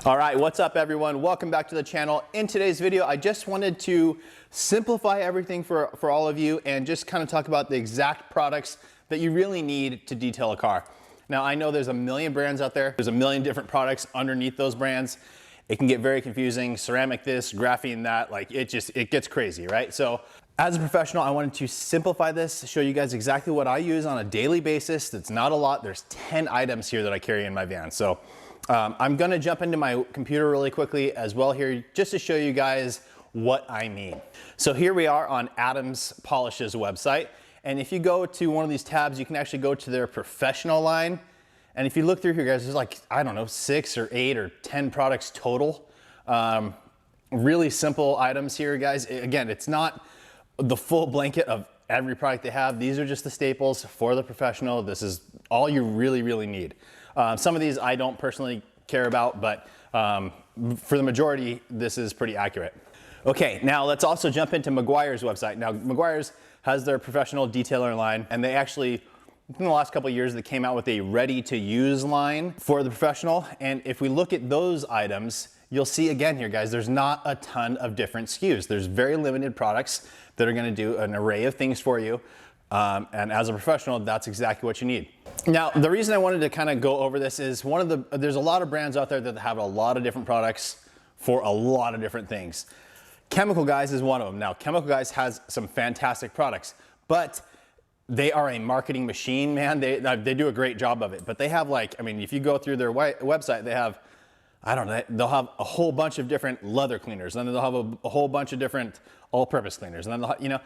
All right, what's up everyone? Welcome back to the channel. In today's video, I just wanted to simplify everything for all of you and just kind of talk about the exact products that you really need to detail a car. Now, I know there's a million brands out there. There's a million different products underneath those brands. It can get very confusing, ceramic this, graphene that, like it gets crazy, right? So as a professional, I wanted to simplify this, show you guys exactly what I use on a daily basis. That's not a lot. There's 10 items here that I carry in my van. So I'm gonna jump into my computer really quickly as well here, just to show you guys what I mean. So here we are on Adams Polish's website. And if you go to one of these tabs, you can actually go to their professional line. And if you look through here, guys, there's like, I don't know, 6 or 8 or 10 products total. Really simple items here, guys. Again, it's not the full blanket of every product they have. These are just the staples for the professional. This is all you really need. Some of these I don't personally care about, but for the majority, this is pretty accurate. Okay, now let's also jump into Meguiar's website. Now, Meguiar's has their professional detailer line, and they actually, in the last couple of years, they came out with a ready-to-use line for the professional. And if we look at those items, you'll see again here, guys, there's not a ton of different SKUs. There's very limited products that are gonna do an array of things for you. And as a professional, that's exactly what you need. Now, the reason I wanted to kind of go over this is there's a lot of brands out there that have a lot of different products for a lot of different things. Chemical Guys is one of them. Now, Chemical Guys has some fantastic products, but they are a marketing machine, man. They do a great job of it, but they have like, I mean, if you go through their website, they have, I don't know, they'll have a whole bunch of different leather cleaners, and then they'll have a whole bunch of different all-purpose cleaners, and then they'll have, you know,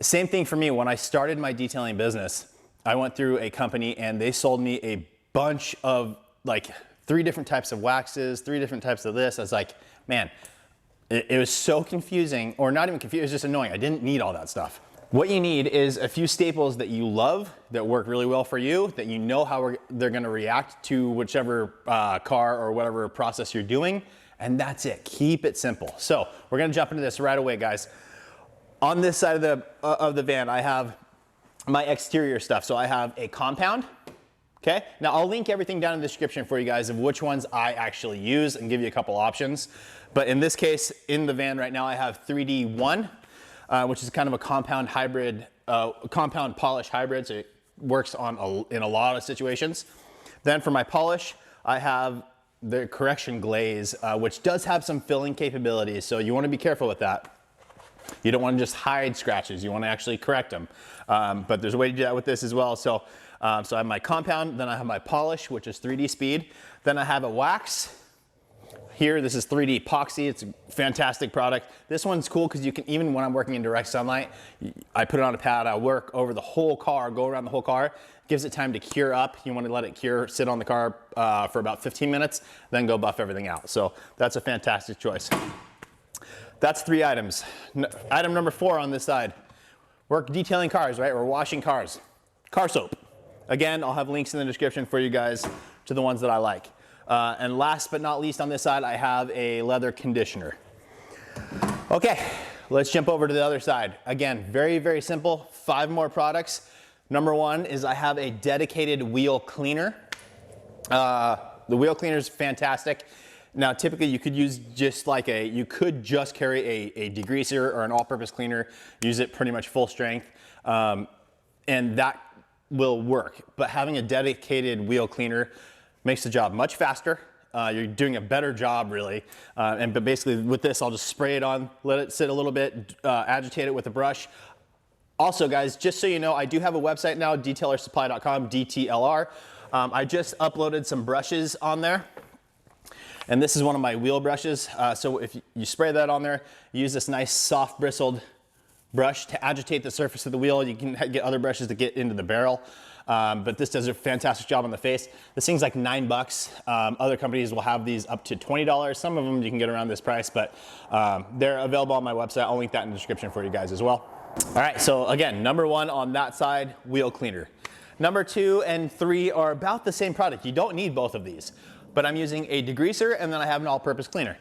same thing for me. When I started my detailing business, I went through a company and they sold me a bunch of like 3 different types of waxes, 3 different types of this. I was like, man, it was so confusing, or not even confusing, it was just annoying. I didn't need all that stuff. What you need is a few staples that you love, that work really well for you, that you know how they're gonna react to whichever car or whatever process you're doing, and that's it. Keep it simple. So we're gonna jump into this right away, guys. On this side of the van, I have my exterior stuff. So I have a compound, okay? Now I'll link everything down in the description for you guys of which ones I actually use and give you a couple options. But in this case, in the van right now, I have 3D1, which is kind of a compound hybrid, compound polish hybrid. So it works in a lot of situations. Then for my polish, I have the correction glaze, which does have some filling capabilities. So you wanna be careful with that. You don't want to just hide scratches. You want to actually correct them. But there's a way to do that with this as well. So I have my compound, then I have my polish, which is 3D speed. Then I have a wax. Here, this is 3D epoxy. It's a fantastic product. This one's cool because you can, even when I'm working in direct sunlight, I put it on a pad, I work over the whole car, go around the whole car. Gives it time to cure up. You want to let it cure, sit on the car for about 15 minutes, then go buff everything out. So that's a fantastic choice. That's 3 items. Item number 4 on this side. We're detailing cars, right? We're washing cars. Car soap. Again, I'll have links in the description for you guys to the ones that I like. And last but not least on this side, I have a leather conditioner. Okay, let's jump over to the other side. Again, very simple, 5 more products. Number 1 is I have a dedicated wheel cleaner. The wheel cleaner is fantastic. Now, typically you could use just like you could just carry a degreaser or an all-purpose cleaner, use it pretty much full strength, and that will work. But having a dedicated wheel cleaner makes the job much faster. You're doing a better job, really. But basically with this, I'll just spray it on, let it sit a little bit, agitate it with a brush. Also, guys, just so you know, I do have a website now, detailersupply.com, DTLR. I just uploaded some brushes on there. And this is one of my wheel brushes. So if you spray that on there, use this nice soft bristled brush to agitate the surface of the wheel. You can get other brushes to get into the barrel. But this does a fantastic job on the face. This thing's like $9. Other companies will have these up to $20. Some of them you can get around this price, but they're available on my website. I'll link that in the description for you guys as well. All right, so again, number 1 on that side, wheel cleaner. Number 2 and 3 are about the same product. You don't need both of these. But I'm using a degreaser and then I have an all-purpose cleaner.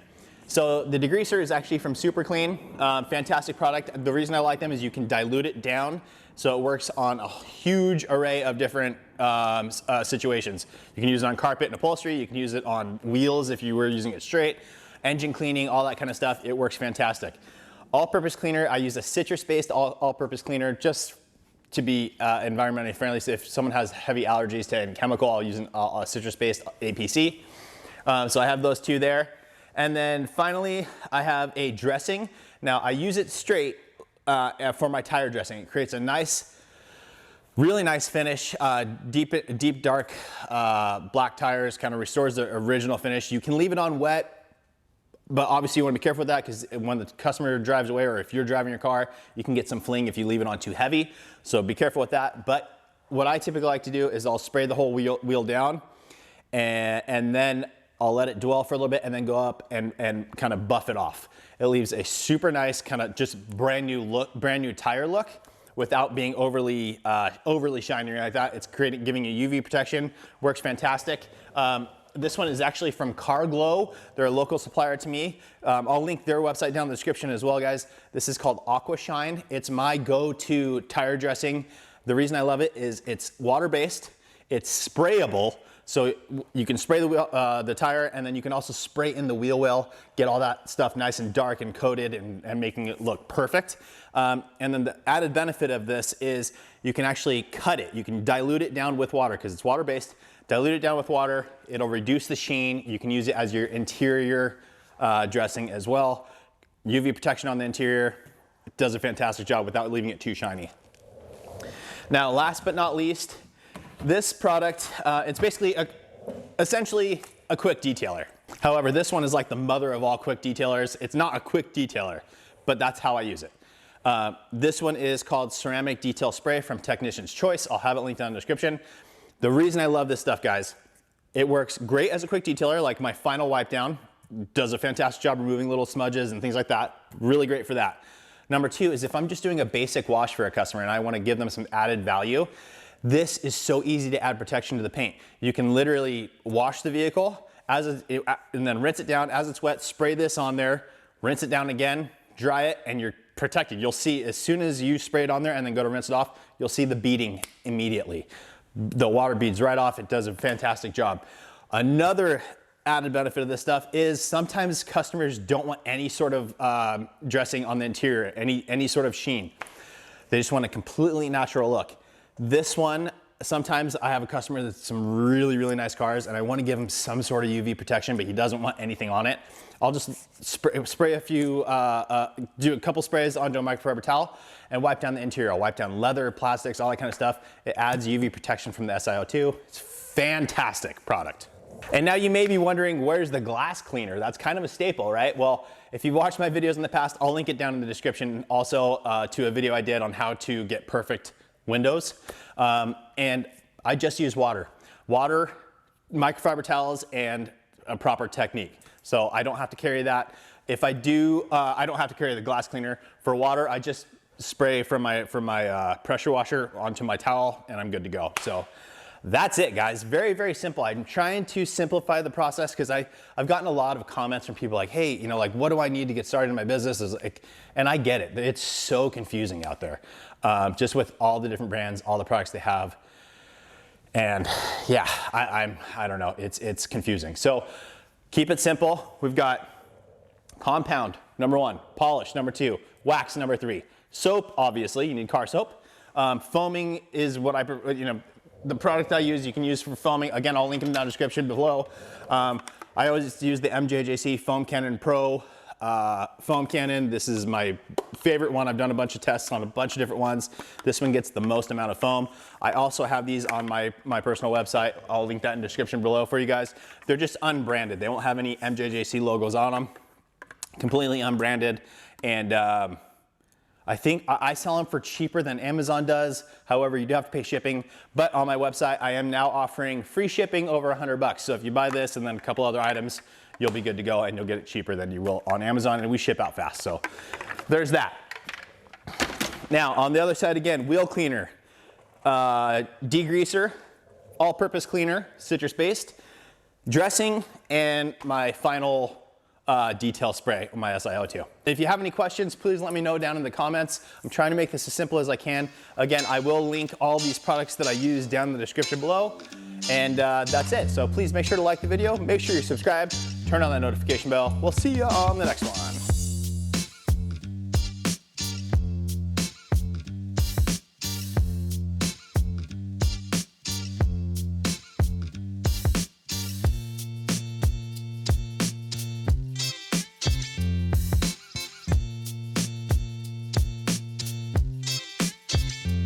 So the degreaser is actually from Super Clean, fantastic product. The reason I like them is you can dilute it down So it works on a huge array of different situations. You can use it on carpet and upholstery. You can use it on wheels if you were using it straight. Engine cleaning, all that kind of stuff. It works fantastic. All-purpose cleaner, I use a citrus-based all-purpose cleaner just to be environmentally friendly. So if someone has heavy allergies to any chemical, I'll use a citrus-based APC. So I have those two there. And then finally, I have a dressing. Now I use it straight for my tire dressing. It creates a nice, really nice finish, deep dark black tires, kind of restores the original finish. You can leave it on wet, but obviously you want to be careful with that because when the customer drives away or if you're driving your car, you can get some fling if you leave it on too heavy. So be careful with that. But what I typically like to do is I'll spray the whole wheel down and then I'll let it dwell for a little bit and then go up and kind of buff it off. It leaves a super nice kind of just brand new tire look without being overly shiny or anything like that. It's giving you UV protection, works fantastic. This one is actually from Car Glow. They're a local supplier to me. I'll link their website down in the description as well, guys. This is called Aqua Shine. It's my go-to tire dressing. The reason I love it is it's water-based, it's sprayable, so you can spray the tire and then you can also spray in the wheel well, get all that stuff nice and dark and coated and making it look perfect. And then the added benefit of this is you can actually cut it. You can dilute it down with water because it's water-based. Dilute it down with water, it'll reduce the sheen. You can use it as your interior dressing as well. UV protection on the interior, it does a fantastic job without leaving it too shiny. Now, last but not least, this product, it's basically essentially a quick detailer. However, this one is like the mother of all quick detailers. It's not a quick detailer, but that's how I use it. This one is called Ceramic Detail Spray from Technician's Choice. I'll have it linked down in the description. The reason I love this stuff, guys, it works great as a quick detailer, like my final wipe down, does a fantastic job removing little smudges and things like that. Really great for that. Number two is if I'm just doing a basic wash for a customer and I want to give them some added value, this is so easy to add protection to the paint. You can literally wash the vehicle and then rinse it down as it's wet, spray this on there, rinse it down again, dry it, and you're protected. You'll see as soon as you spray it on there and then go to rinse it off, you'll see the beading immediately. The water beads right off. It does a fantastic job. Another added benefit of this stuff is sometimes customers don't want any sort of dressing on the interior, any sort of sheen. They just want a completely natural look. This one, sometimes I have a customer that's some really nice cars and I want to give him some sort of UV protection, but he doesn't want anything on it. I'll just spray a few, do a couple sprays onto a microfiber towel and wipe down the interior. I'll wipe down leather, plastics, all that kind of stuff. It adds UV protection from the SiO2. It's a fantastic product. And now you may be wondering, where's the glass cleaner? That's kind of a staple, right? Well, if you've watched my videos in the past, I'll link it down in the description also to a video I did on how to get perfect windows. And I just use water, microfiber towels, and a proper technique. So I don't have to carry that. If I do, I don't have to carry the glass cleaner. For water, I just spray from my pressure washer onto my towel and I'm good to go. So that's it, guys. Very simple. I'm trying to simplify the process because I've gotten a lot of comments from people like, hey, like, what do I need to get started in my business? And I get it. It's so confusing out there, just with all the different brands, all the products they have. And yeah, I don't know. It's confusing. So keep it simple. We've got compound, number 1, polish, number 2, wax, number 3, soap, obviously, you need car soap. Foaming is what the product I use, you can use for foaming. Again, I'll link them down in the description below. I always use the MJJC Foam Cannon Pro foam cannon. This is my favorite one. I've done a bunch of tests on a bunch of different ones. This one gets the most amount of foam. I also have these on my personal website. I'll link that in the description below for you guys. They're just unbranded. They won't have any MJJC logos on them. Completely unbranded. And I think I sell them for cheaper than Amazon does. However, you do have to pay shipping. But on my website, I am now offering free shipping over $100. So if you buy this and then a couple other items, you'll be good to go and you'll get it cheaper than you will on Amazon, and we ship out fast. So there's that. Now on the other side again, wheel cleaner, degreaser, all-purpose cleaner, citrus-based, dressing, and my final detail spray on my SiO2. If you have any questions, please let me know down in the comments. I'm trying to make this as simple as I can. Again, I will link all these products that I use down in the description below. And that's it. So please make sure to like the video, make sure you're subscribed, turn on that notification bell. We'll see you on the next one.